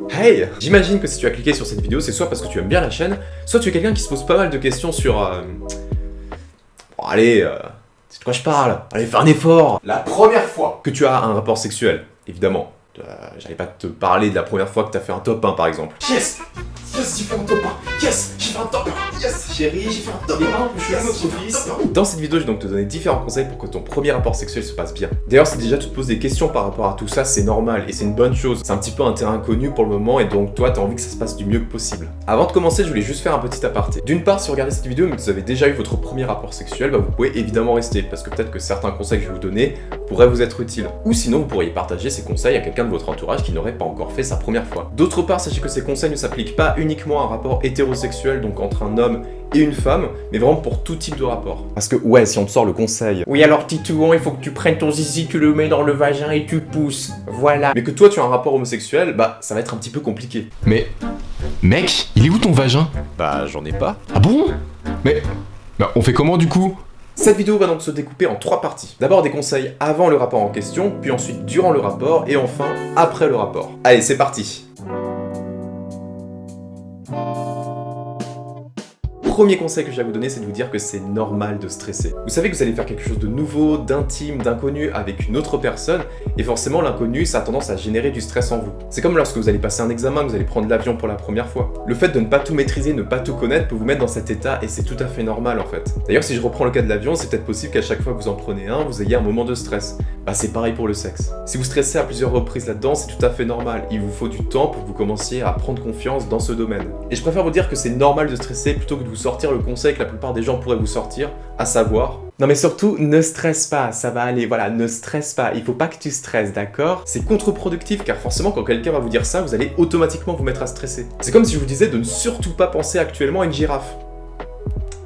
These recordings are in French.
Hey! J'imagine que si tu as cliqué sur cette vidéo, c'est soit parce que tu aimes bien la chaîne, soit tu es quelqu'un qui se pose pas mal de questions sur... Bon, allez, c'est de quoi je parle? Allez, fais un effort! La première fois que tu as un rapport sexuel, évidemment. J'allais pas te parler de la première fois que t'as fait un top 1 par exemple. Yes! Yes, j'ai fait un top 1! Yes, j'ai fait un top 1! Yes, chérie, j'ai fait un top 1! Je suis un autre fils! Dans cette vidéo, je vais donc te donner différents conseils pour que ton premier rapport sexuel se passe bien. D'ailleurs, si déjà tu te poses des questions par rapport à tout ça, c'est normal et c'est une bonne chose. C'est un petit peu un terrain inconnu pour le moment et donc toi, t'as envie que ça se passe du mieux que possible. Avant de commencer, je voulais juste faire un petit aparté. D'une part, si vous regardez cette vidéo mais que vous avez déjà eu votre premier rapport sexuel, bah vous pouvez évidemment rester parce que peut-être que certains conseils que je vais vous donner pourraient vous être utiles. Ou sinon, vous pourriez partager ces conseils à quelqu'un de votre entourage qui n'aurait pas encore fait sa première fois. D'autre part, sachez que ces conseils ne s'appliquent pas uniquement à un rapport hétérosexuel, donc entre un homme et une femme, mais vraiment pour tout type de rapport. Parce que ouais, si on te sort le conseil, oui alors Titouan, il faut que tu prennes ton zizi, tu le mets dans le vagin et tu pousses, voilà. Mais que toi tu as un rapport homosexuel, bah ça va être un petit peu compliqué. Mais... Mec, il est où ton vagin? Bah j'en ai pas. Ah bon? Mais... Bah on fait comment du coup? Cette vidéo va donc se découper en 3 parties. D'abord des conseils avant le rapport en question, puis ensuite durant le rapport, et enfin après le rapport. Allez, c'est parti! Premier conseil que j'ai à vous donner, c'est de vous dire que c'est normal de stresser. Vous savez que vous allez faire quelque chose de nouveau, d'intime, d'inconnu avec une autre personne, et forcément l'inconnu, ça a tendance à générer du stress en vous. C'est comme lorsque vous allez passer un examen, que vous allez prendre l'avion pour la première fois. Le fait de ne pas tout maîtriser, ne pas tout connaître, peut vous mettre dans cet état, et c'est tout à fait normal en fait. D'ailleurs, si je reprends le cas de l'avion, c'est peut-être possible qu'à chaque fois que vous en prenez un, vous ayez un moment de stress. Bah c'est pareil pour le sexe. Si vous stressez à plusieurs reprises là-dedans, c'est tout à fait normal. Il vous faut du temps pour que vous commenciez à prendre confiance dans ce domaine. Et je préfère vous dire que c'est normal de stresser plutôt que de vous sortir le conseil que la plupart des gens pourraient vous sortir, à savoir... Non mais surtout, ne stresse pas, ça va aller, voilà, ne stresse pas, il faut pas que tu stresses, d'accord? C'est contre-productif car forcément quand quelqu'un va vous dire ça, vous allez automatiquement vous mettre à stresser. C'est comme si je vous disais de ne surtout pas penser actuellement à une girafe.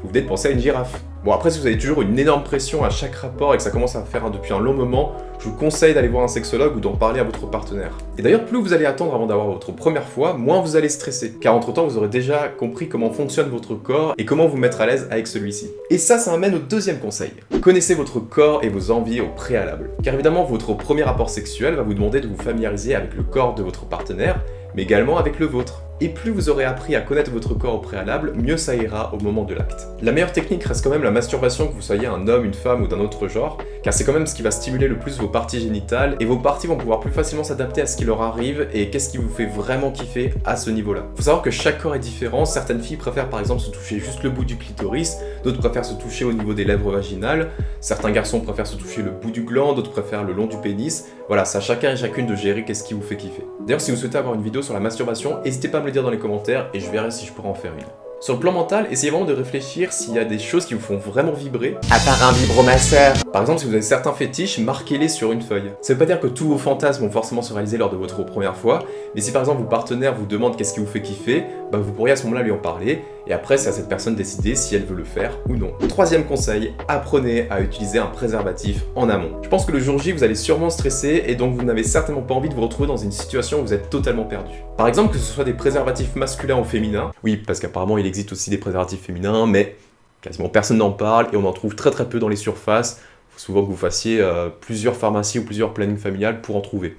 Vous venez de penser à une girafe. Bon après si vous avez toujours une énorme pression à chaque rapport et que ça commence à faire depuis un long moment, je vous conseille d'aller voir un sexologue ou d'en parler à votre partenaire. Et d'ailleurs plus vous allez attendre avant d'avoir votre première fois, moins vous allez stresser. Car entre temps vous aurez déjà compris comment fonctionne votre corps et comment vous mettre à l'aise avec celui-ci. Et ça m'amène au deuxième conseil. Connaissez votre corps et vos envies au préalable. Car évidemment votre premier rapport sexuel va vous demander de vous familiariser avec le corps de votre partenaire, mais également avec le vôtre. Et plus vous aurez appris à connaître votre corps au préalable, mieux ça ira au moment de l'acte. La meilleure technique reste quand même la masturbation, que vous soyez un homme, une femme ou d'un autre genre, car c'est quand même ce qui va stimuler le plus vos parties génitales, et vos parties vont pouvoir plus facilement s'adapter à ce qui leur arrive et qu'est-ce qui vous fait vraiment kiffer à ce niveau-là. Faut savoir que chaque corps est différent, certaines filles préfèrent par exemple se toucher juste le bout du clitoris, d'autres préfèrent se toucher au niveau des lèvres vaginales, certains garçons préfèrent se toucher le bout du gland, d'autres préfèrent le long du pénis, voilà, c'est à chacun et chacune de gérer qu'est-ce qui vous fait kiffer. D'ailleurs si vous souhaitez avoir une vidéo sur la masturbation, n'hésitez pas à me le dire dans les commentaires et je verrai si je pourrais en faire une. Sur le plan mental, essayez vraiment de réfléchir s'il y a des choses qui vous font vraiment vibrer, à part un vibromasseur. Par exemple, si vous avez certains fétiches, marquez-les sur une feuille. Ça veut pas dire que tous vos fantasmes vont forcément se réaliser lors de votre première fois, mais si par exemple vos partenaires vous demandent qu'est-ce qui vous fait kiffer, bah vous pourriez à ce moment-là lui en parler, et après c'est à cette personne de décider si elle veut le faire ou non. Troisième conseil, apprenez à utiliser un préservatif en amont. Je pense que le jour J, vous allez sûrement stresser, et donc vous n'avez certainement pas envie de vous retrouver dans une situation où vous êtes totalement perdu. Par exemple, que ce soit des préservatifs masculins ou féminins, oui, parce qu'apparemment il existe aussi des préservatifs féminins, mais quasiment personne n'en parle, et on en trouve très peu dans les surfaces. Il faut souvent que vous fassiez plusieurs pharmacies ou plusieurs plannings familiales pour en trouver.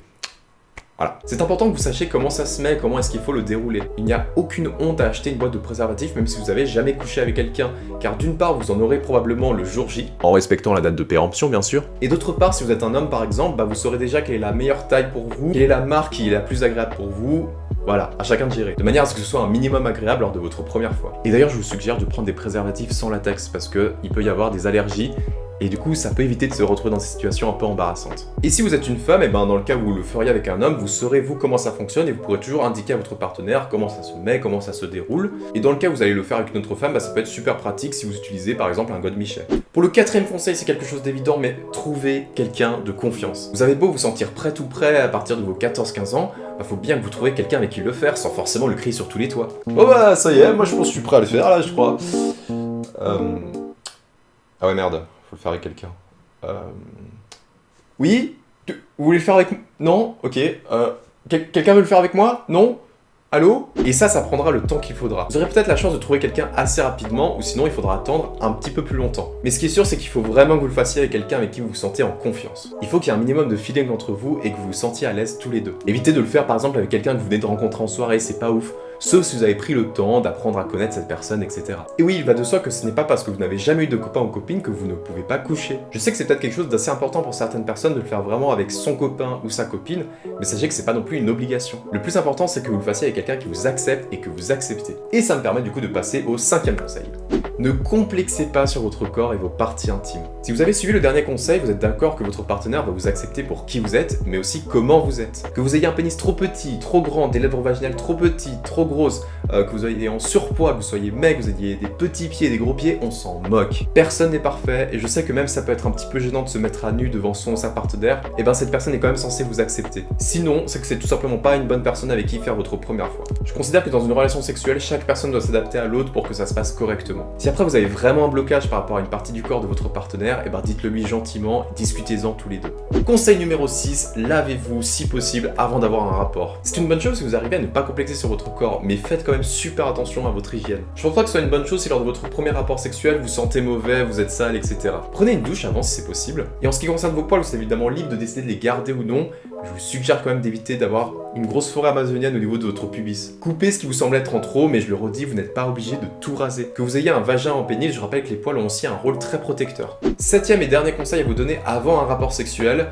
Voilà. C'est important que vous sachiez comment ça se met, comment est-ce qu'il faut le dérouler. Il n'y a aucune honte à acheter une boîte de préservatifs même si vous avez jamais couché avec quelqu'un, car d'une part vous en aurez probablement le jour J, en respectant la date de péremption bien sûr, et d'autre part si vous êtes un homme par exemple, bah vous saurez déjà quelle est la meilleure taille pour vous, quelle est la marque qui est la plus agréable pour vous. Voilà, à chacun de gérer, de manière à ce que ce soit un minimum agréable lors de votre première fois. Et d'ailleurs je vous suggère de prendre des préservatifs sans latex parce que il peut y avoir des allergies. Et du coup, ça peut éviter de se retrouver dans ces situations un peu embarrassantes. Et si vous êtes une femme, et ben dans le cas où vous le feriez avec un homme, vous saurez vous comment ça fonctionne et vous pourrez toujours indiquer à votre partenaire comment ça se met, comment ça se déroule. Et dans le cas où vous allez le faire avec une autre femme, bah, ça peut être super pratique si vous utilisez par exemple un godemichet. Pour le quatrième conseil, c'est quelque chose d'évident, mais trouvez quelqu'un de confiance. Vous avez beau vous sentir prêt tout prêt à partir de vos 14-15 ans, bah faut bien que vous trouviez quelqu'un avec qui le faire sans forcément le crier sur tous les toits. Oh bah ça y est, moi je pense que je suis prêt à le faire là, je crois. Ah ouais merde, faut le faire avec quelqu'un. Oui? Vous voulez le faire avec... Non? Ok. Quelqu'un veut le faire avec moi? Non? Allô? Et ça prendra le temps qu'il faudra. Vous aurez peut-être la chance de trouver quelqu'un assez rapidement, ou sinon il faudra attendre un petit peu plus longtemps. Mais ce qui est sûr, c'est qu'il faut vraiment que vous le fassiez avec quelqu'un avec qui vous vous sentez en confiance. Il faut qu'il y ait un minimum de feeling entre vous et que vous vous sentiez à l'aise tous les deux. Évitez de le faire par exemple avec quelqu'un que vous venez de rencontrer en soirée, c'est pas ouf. Sauf si vous avez pris le temps d'apprendre à connaître cette personne, etc. Et oui, il va de soi que ce n'est pas parce que vous n'avez jamais eu de copain ou copine que vous ne pouvez pas coucher. Je sais que c'est peut-être quelque chose d'assez important pour certaines personnes de le faire vraiment avec son copain ou sa copine, mais sachez que c'est pas non plus une obligation. Le plus important, c'est que vous le fassiez avec quelqu'un qui vous accepte et que vous acceptez. Et ça me permet du coup de passer au 5e conseil. Ne complexez pas sur votre corps et vos parties intimes. Si vous avez suivi le dernier conseil, vous êtes d'accord que votre partenaire va vous accepter pour qui vous êtes, mais aussi comment vous êtes. Que vous ayez un pénis trop petit, trop grand, des lèvres vaginales trop petites, trop grosses, que vous soyez en surpoids, que vous soyez mec, que vous ayez des petits pieds, des gros pieds, on s'en moque. Personne n'est parfait, et je sais que même ça peut être un petit peu gênant de se mettre à nu devant son ou sa partenaire, et ben cette personne est quand même censée vous accepter. Sinon, c'est que c'est tout simplement pas une bonne personne avec qui faire votre première fois. Je considère que dans une relation sexuelle, chaque personne doit s'adapter à l'autre pour que ça se passe correctement. Si après vous avez vraiment un blocage par rapport à une partie du corps de votre partenaire, et ben dites-le lui gentiment, discutez-en tous les deux. Conseil numéro 6, lavez-vous si possible avant d'avoir un rapport. C'est une bonne chose si vous arrivez à ne pas complexer sur votre corps, mais faites quand même super attention à votre hygiène. Je pense pas que ce soit une bonne chose si lors de votre premier rapport sexuel vous sentez mauvais, vous êtes sale, etc. Prenez une douche avant si c'est possible. Et en ce qui concerne vos poils, vous êtes évidemment libre de décider de les garder ou non. Je vous suggère quand même d'éviter d'avoir une grosse forêt amazonienne au niveau de votre pubis. Coupez ce qui vous semble être en trop, mais je le redis, vous n'êtes pas obligé de tout raser. Que vous ayez un vagin en pénis, je rappelle que les poils ont aussi un rôle très protecteur. 7e et dernier conseil à vous donner avant un rapport sexuel,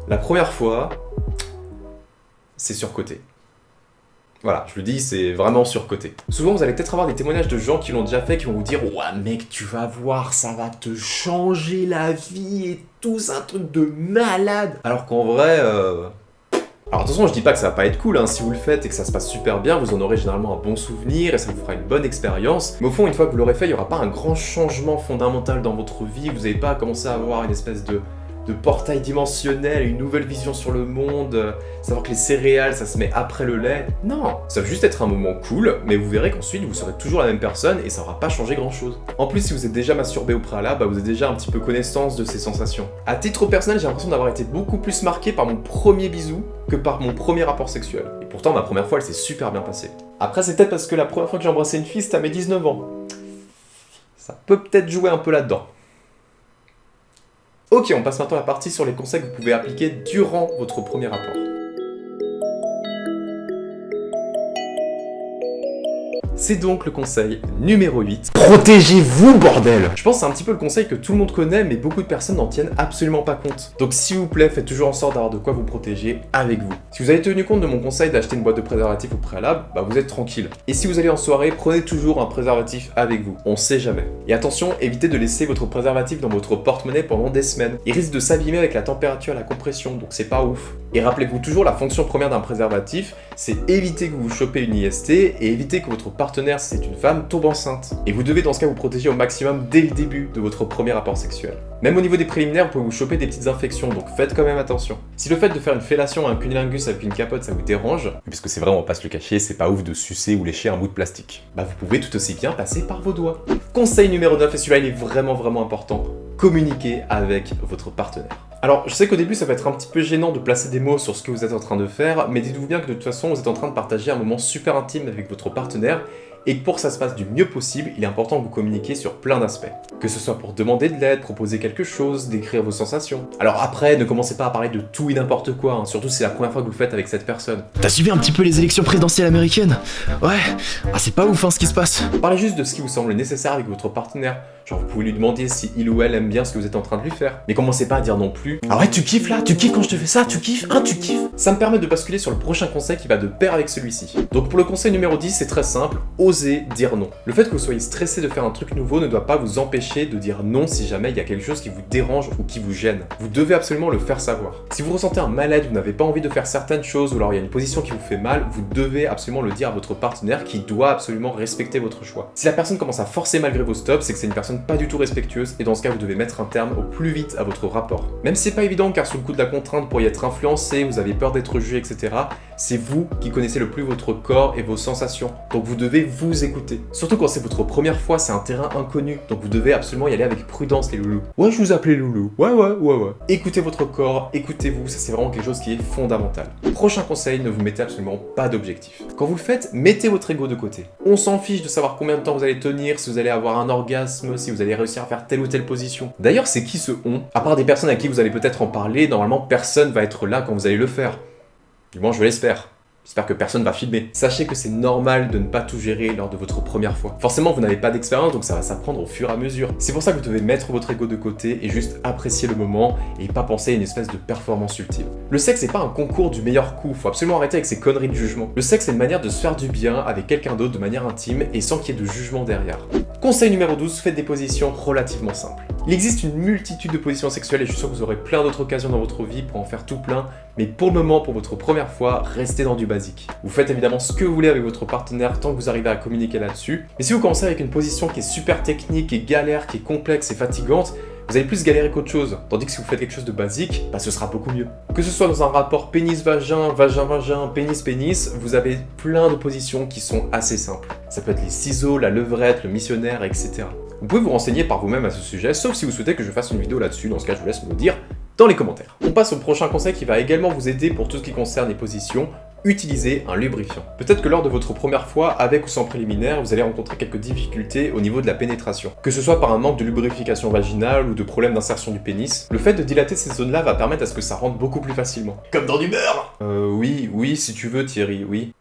la première fois, c'est surcoté. Voilà, je le dis, c'est vraiment surcoté. Souvent, vous allez peut-être avoir des témoignages de gens qui l'ont déjà fait, qui vont vous dire « Ouah mec, tu vas voir, ça va te changer la vie et tout, c'est un truc de malade !» Alors qu'en vrai, Alors attention, je dis pas que ça va pas être cool, hein. Si vous le faites et que ça se passe super bien, vous en aurez généralement un bon souvenir et ça vous fera une bonne expérience. Mais au fond, une fois que vous l'aurez fait, il n'y aura pas un grand changement fondamental dans votre vie, vous n'allez pas commencer à avoir une espèce de portail dimensionnel, une nouvelle vision sur le monde, savoir que les céréales ça se met après le lait. Non, ça va juste être un moment cool, mais vous verrez qu'ensuite vous serez toujours la même personne et ça n'aura pas changé grand chose. En plus, si vous êtes déjà masturbé au préalable, vous avez déjà un petit peu connaissance de ces sensations. À titre personnel, j'ai l'impression d'avoir été beaucoup plus marqué par mon premier bisou que par mon premier rapport sexuel. Et pourtant, ma première fois, elle s'est super bien passée. Après, c'est peut-être parce que la première fois que j'ai embrassé une fille, c'était à mes 19 ans. Ça peut peut-être jouer un peu là-dedans. Ok, on passe maintenant à la partie sur les conseils que vous pouvez appliquer durant votre premier rapport. C'est donc le conseil numéro 8. Protégez-vous, bordel! Je pense que c'est un petit peu le conseil que tout le monde connaît, mais beaucoup de personnes n'en tiennent absolument pas compte. Donc s'il vous plaît, faites toujours en sorte d'avoir de quoi vous protéger avec vous. Si vous avez tenu compte de mon conseil d'acheter une boîte de préservatifs au préalable, vous êtes tranquille. Et si vous allez en soirée, prenez toujours un préservatif avec vous. On sait jamais. Et attention, évitez de laisser votre préservatif dans votre porte-monnaie pendant des semaines. Il risque de s'abîmer avec la température et la compression, donc c'est pas ouf. Et rappelez-vous toujours, la fonction première d'un préservatif, c'est éviter que vous chopez une IST et éviter que votre partenaire, si c'est une femme, tombe enceinte. Et vous devez dans ce cas vous protéger au maximum dès le début de votre premier rapport sexuel. Même au niveau des préliminaires, vous pouvez vous choper des petites infections, donc faites quand même attention. Si le fait de faire une fellation à un cunnilingus avec une capote, ça vous dérange, puisque c'est vrai, on va pas se le cacher, c'est pas ouf de sucer ou lécher un bout de plastique, vous pouvez tout aussi bien passer par vos doigts. Conseil numéro 9, et celui-là il est vraiment important, communiquez avec votre partenaire. Alors, je sais qu'au début, ça va être un petit peu gênant de placer des mots sur ce que vous êtes en train de faire, mais dites-vous bien que de toute façon, vous êtes en train de partager un moment super intime avec votre partenaire, et que pour que ça se passe du mieux possible, il est important que vous communiquiez sur plein d'aspects. Que ce soit pour demander de l'aide, proposer quelque chose, décrire vos sensations. Alors après, ne commencez pas à parler de tout et n'importe quoi, surtout si c'est la première fois que vous le faites avec cette personne. T'as suivi un petit peu les élections présidentielles américaines? Ouais, c'est pas ouf ce qui se passe. Parlez juste de ce qui vous semble nécessaire avec votre partenaire. Genre vous pouvez lui demander si il ou elle aime bien ce que vous êtes en train de lui faire. Mais commencez pas à dire non plus « Ah ouais, tu kiffes là? Tu kiffes quand je te fais ça? Tu kiffes? Tu kiffes ?» Ça me permet de basculer sur le prochain conseil qui va de pair avec celui-ci. Donc pour le conseil numéro 10, c'est très simple, osez dire non. Le fait que vous soyez stressé de faire un truc nouveau ne doit pas vous empêcher de dire non si jamais il y a quelque chose qui vous dérange ou qui vous gêne. Vous devez absolument le faire savoir. Si vous ressentez un mal-être, vous n'avez pas envie de faire certaines choses ou alors il y a une position qui vous fait mal, vous devez absolument le dire à votre partenaire qui doit absolument respecter votre choix. Si la personne commence à forcer malgré vos stops, c'est que c'est une personne pas du tout respectueuse et dans ce cas vous devez mettre un terme au plus vite à votre rapport. Même si c'est pas évident car sous le coup de la contrainte pour y être influencé, vous avez peur d'être jugé, etc. C'est vous qui connaissez le plus votre corps et vos sensations, donc vous devez vous écouter. Surtout quand c'est votre première fois, c'est un terrain inconnu, donc vous devez absolument y aller avec prudence les loulous. Ouais, je vous appelais loulou, ouais. Écoutez votre corps, écoutez-vous, ça c'est vraiment quelque chose qui est fondamental. Prochain conseil, ne vous mettez absolument pas d'objectif. Quand vous le faites, mettez votre ego de côté. On s'en fiche de savoir combien de temps vous allez tenir, si vous allez avoir un orgasme, si vous allez réussir à faire telle ou telle position. D'ailleurs, c'est qui ce on? À part des personnes à qui vous allez peut-être en parler, normalement personne va être là quand vous allez le faire. Du moins, je l'espère. J'espère que personne va filmer. Sachez que c'est normal de ne pas tout gérer lors de votre première fois. Forcément, vous n'avez pas d'expérience, donc ça va s'apprendre au fur et à mesure. C'est pour ça que vous devez mettre votre ego de côté et juste apprécier le moment et pas penser à une espèce de performance ultime. Le sexe n'est pas un concours du meilleur coup, faut absolument arrêter avec ces conneries de jugement. Le sexe est une manière de se faire du bien avec quelqu'un d'autre de manière intime et sans qu'il y ait de jugement derrière. Conseil numéro 12, faites des positions relativement simples. Il existe une multitude de positions sexuelles et je suis sûr que vous aurez plein d'autres occasions dans votre vie pour en faire tout plein, mais pour le moment, pour votre première fois, restez dans du basique. Vous faites évidemment ce que vous voulez avec votre partenaire tant que vous arrivez à communiquer là-dessus, mais si vous commencez avec une position qui est super technique et galère, qui est complexe et fatigante, vous allez plus galérer qu'autre chose, tandis que si vous faites quelque chose de basique, ce sera beaucoup mieux. Que ce soit dans un rapport pénis-vagin, vagin-vagin, pénis-pénis, vous avez plein de positions qui sont assez simples. Ça peut être les ciseaux, la levrette, le missionnaire, etc. Vous pouvez vous renseigner par vous-même à ce sujet, sauf si vous souhaitez que je fasse une vidéo là-dessus, dans ce cas je vous laisse me le dire dans les commentaires. On passe au prochain conseil qui va également vous aider pour tout ce qui concerne les positions. Utilisez un lubrifiant. Peut-être que lors de votre première fois, avec ou sans préliminaire, vous allez rencontrer quelques difficultés au niveau de la pénétration. Que ce soit par un manque de lubrification vaginale ou de problème d'insertion du pénis, le fait de dilater ces zones-là va permettre à ce que ça rentre beaucoup plus facilement. Comme dans du beurre. Oui, si tu veux Thierry, oui.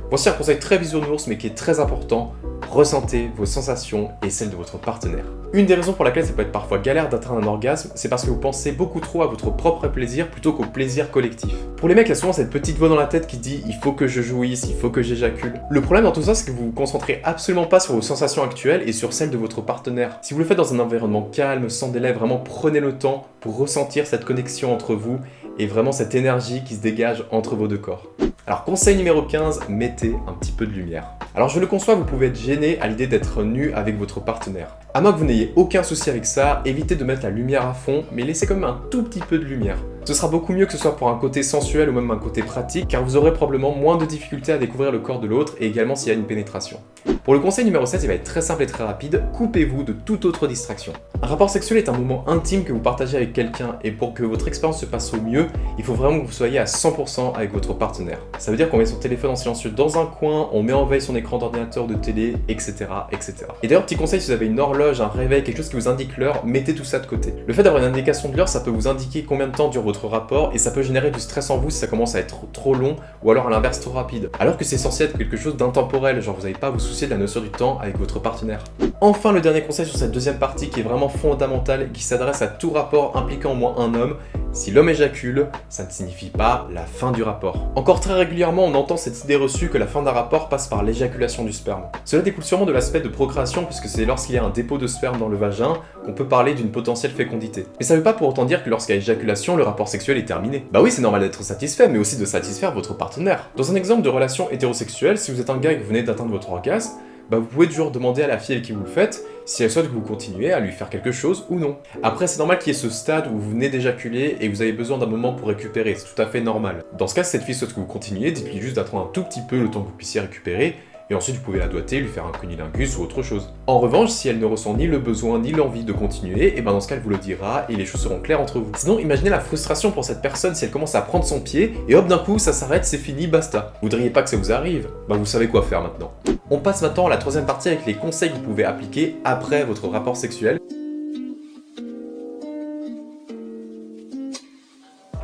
Voici un conseil très bisounours mais qui est très important. Ressentez vos sensations et celles de votre partenaire. Une des raisons pour laquelle ça peut être parfois galère d'atteindre un orgasme, c'est parce que vous pensez beaucoup trop à votre propre plaisir plutôt qu'au plaisir collectif. Pour les mecs, il y a souvent cette petite voix dans la tête qui dit « il faut que je jouisse, il faut que j'éjacule ». Le problème dans tout ça, c'est que vous vous concentrez absolument pas sur vos sensations actuelles et sur celles de votre partenaire. Si vous le faites dans un environnement calme, sans délai, vraiment prenez le temps pour ressentir cette connexion entre vous et vraiment cette énergie qui se dégage entre vos deux corps. Alors conseil numéro 15, mettez un petit peu de lumière. Alors je le conçois, vous pouvez être gêné à l'idée d'être nu avec votre partenaire. À moins que vous n'ayez aucun souci avec ça, évitez de mettre la lumière à fond, mais laissez quand même un tout petit peu de lumière. Ce sera beaucoup mieux que ce soit pour un côté sensuel ou même un côté pratique, car vous aurez probablement moins de difficultés à découvrir le corps de l'autre et également s'il y a une pénétration. Pour le conseil numéro 7, il va être très simple et très rapide, coupez-vous de toute autre distraction. Un rapport sexuel est un moment intime que vous partagez avec quelqu'un et pour que votre expérience se passe au mieux, il faut vraiment que vous soyez à 100% avec votre partenaire. Ça veut dire qu'on met son téléphone en silencieux dans un coin, on met en veille son écran d'ordinateur, de télé, etc. etc. Et d'ailleurs, petit conseil, si vous avez une horloge, un réveil, quelque chose qui vous indique l'heure, mettez tout ça de côté. Le fait d'avoir une indication de l'heure, ça peut vous indiquer combien de temps dure votre rapport et ça peut générer du stress en vous si ça commence à être trop long ou alors à l'inverse trop rapide. Alors que c'est censé être quelque chose d'intemporel, genre vous n'avez pas à vous soucier de la notion du temps avec votre partenaire. Enfin, le dernier conseil sur cette deuxième partie qui est vraiment fondamentale et qui s'adresse à tout rapport impliquant au moins un homme, si l'homme éjacule, ça ne signifie pas la fin du rapport. Encore très régulièrement, on entend cette idée reçue que la fin d'un rapport passe par l'éjaculation du sperme. Cela découle sûrement de l'aspect de procréation puisque c'est lorsqu'il y a un dépôt de sperme dans le vagin qu'on peut parler d'une potentielle fécondité. Mais ça ne veut pas pour autant dire que lorsqu'il y a éjaculation, le rapport sexuel est terminé. Bah oui, c'est normal d'être satisfait, mais aussi de satisfaire votre partenaire. Dans un exemple de relation hétérosexuelle, si vous êtes un gars et que vous venez d'atteindre votre orgasme, vous pouvez toujours demander à la fille avec qui vous le faites si elle souhaite que vous continuez à lui faire quelque chose ou non. Après, c'est normal qu'il y ait ce stade où vous venez d'éjaculer et vous avez besoin d'un moment pour récupérer, c'est tout à fait normal. Dans ce cas, si cette fille souhaite que vous continuiez, dites-lui juste d'attendre un tout petit peu le temps que vous puissiez récupérer, et ensuite vous pouvez la doigter, lui faire un cunnilingus ou autre chose. En revanche, si elle ne ressent ni le besoin ni l'envie de continuer, et dans ce cas elle vous le dira et les choses seront claires entre vous. Sinon, imaginez la frustration pour cette personne si elle commence à prendre son pied et hop d'un coup ça s'arrête, c'est fini, basta. Vous voudriez pas que ça vous arrive? Vous savez quoi faire maintenant. On passe maintenant à la troisième partie avec les conseils que vous pouvez appliquer après votre rapport sexuel.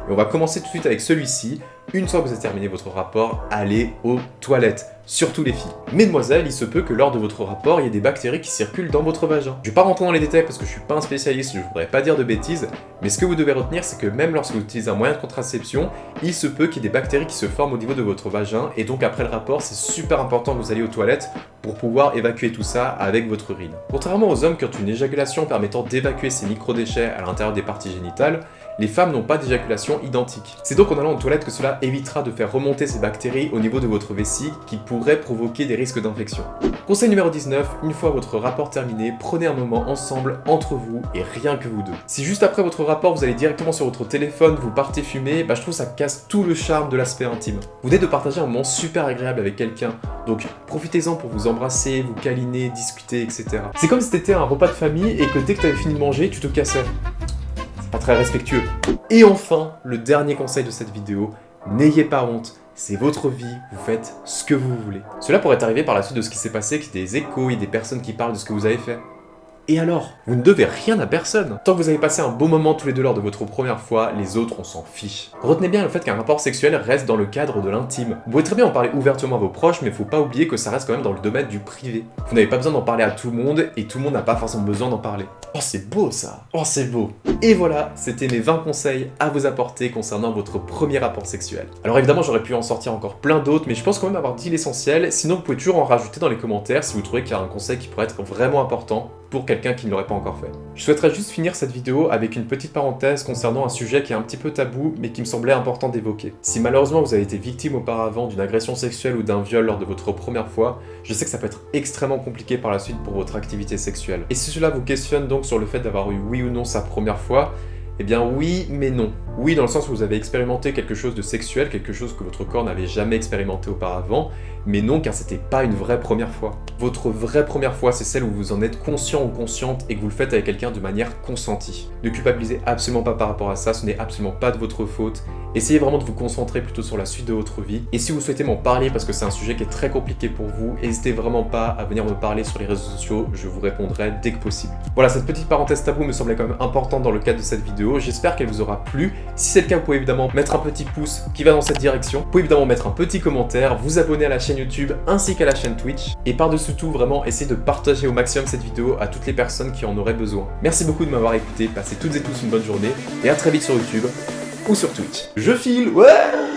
Et on va commencer tout de suite avec celui-ci. Une fois que vous avez terminé votre rapport, allez aux toilettes. Surtout les filles. Mesdemoiselles, il se peut que lors de votre rapport, il y ait des bactéries qui circulent dans votre vagin. Je vais pas rentrer dans les détails parce que je suis pas un spécialiste, je voudrais pas dire de bêtises, mais ce que vous devez retenir, c'est que même lorsque vous utilisez un moyen de contraception, il se peut qu'il y ait des bactéries qui se forment au niveau de votre vagin, et donc après le rapport, c'est super important que vous alliez aux toilettes pour pouvoir évacuer tout ça avec votre urine. Contrairement aux hommes qui ont une éjaculation permettant d'évacuer ces microdéchets à l'intérieur des parties génitales, les femmes n'ont pas d'éjaculation identique. C'est donc en allant aux toilettes que cela évitera de faire remonter ces bactéries au niveau de votre vessie qui pourrait provoquer des risques d'infection. Conseil numéro 19, une fois votre rapport terminé, prenez un moment ensemble entre vous et rien que vous deux. Si juste après votre rapport vous allez directement sur votre téléphone, vous partez fumer, je trouve que ça casse tout le charme de l'aspect intime. Vous venez de partager un moment super agréable avec quelqu'un, donc profitez-en pour vous embrasser, vous câliner, discuter, etc. C'est comme si t'étais à un repas de famille et que dès que t'avais fini de manger, tu te cassais. C'est pas très respectueux. Et enfin, le dernier conseil de cette vidéo, n'ayez pas honte. C'est votre vie, vous faites ce que vous voulez. Cela pourrait arriver par la suite de ce qui s'est passé, qu'il y ait des échos et des personnes qui parlent de ce que vous avez fait. Et alors? Vous ne devez rien à personne. Tant que vous avez passé un beau moment tous les deux lors de votre première fois, les autres on s'en fiche. Retenez bien le fait qu'un rapport sexuel reste dans le cadre de l'intime. Vous pouvez très bien en parler ouvertement à vos proches, mais faut pas oublier que ça reste quand même dans le domaine du privé. Vous n'avez pas besoin d'en parler à tout le monde, et tout le monde n'a pas forcément besoin d'en parler. Oh c'est beau ça! Oh c'est beau! Et voilà, c'était mes 20 conseils à vous apporter concernant votre premier rapport sexuel. Alors évidemment j'aurais pu en sortir encore plein d'autres, mais je pense quand même avoir dit l'essentiel, sinon vous pouvez toujours en rajouter dans les commentaires si vous trouvez qu'il y a un conseil qui pourrait être vraiment important pour quelqu'un qui ne l'aurait pas encore fait. Je souhaiterais juste finir cette vidéo avec une petite parenthèse concernant un sujet qui est un petit peu tabou, mais qui me semblait important d'évoquer. Si malheureusement vous avez été victime auparavant d'une agression sexuelle ou d'un viol lors de votre première fois, je sais que ça peut être extrêmement compliqué par la suite pour votre activité sexuelle. Et si cela vous questionne donc sur le fait d'avoir eu oui ou non sa première fois, eh bien oui, mais non. Oui, dans le sens où vous avez expérimenté quelque chose de sexuel, quelque chose que votre corps n'avait jamais expérimenté auparavant, mais non, car c'était pas une vraie première fois. Votre vraie première fois, c'est celle où vous en êtes conscient ou consciente et que vous le faites avec quelqu'un de manière consentie. Ne culpabilisez absolument pas par rapport à ça, ce n'est absolument pas de votre faute. Essayez vraiment de vous concentrer plutôt sur la suite de votre vie. Et si vous souhaitez m'en parler parce que c'est un sujet qui est très compliqué pour vous, n'hésitez vraiment pas à venir me parler sur les réseaux sociaux, je vous répondrai dès que possible. Voilà, cette petite parenthèse tabou me semblait quand même importante dans le cadre de cette vidéo, j'espère qu'elle vous aura plu. Si c'est le cas, vous pouvez évidemment mettre un petit pouce qui va dans cette direction, vous pouvez évidemment mettre un petit commentaire, vous abonner à la chaîne YouTube ainsi qu'à la chaîne Twitch, et par-dessus tout, vraiment essayez de partager au maximum cette vidéo à toutes les personnes qui en auraient besoin. Merci beaucoup de m'avoir écouté, passez toutes et tous une bonne journée, et à très vite sur YouTube ou sur Twitch. Je file, ouais!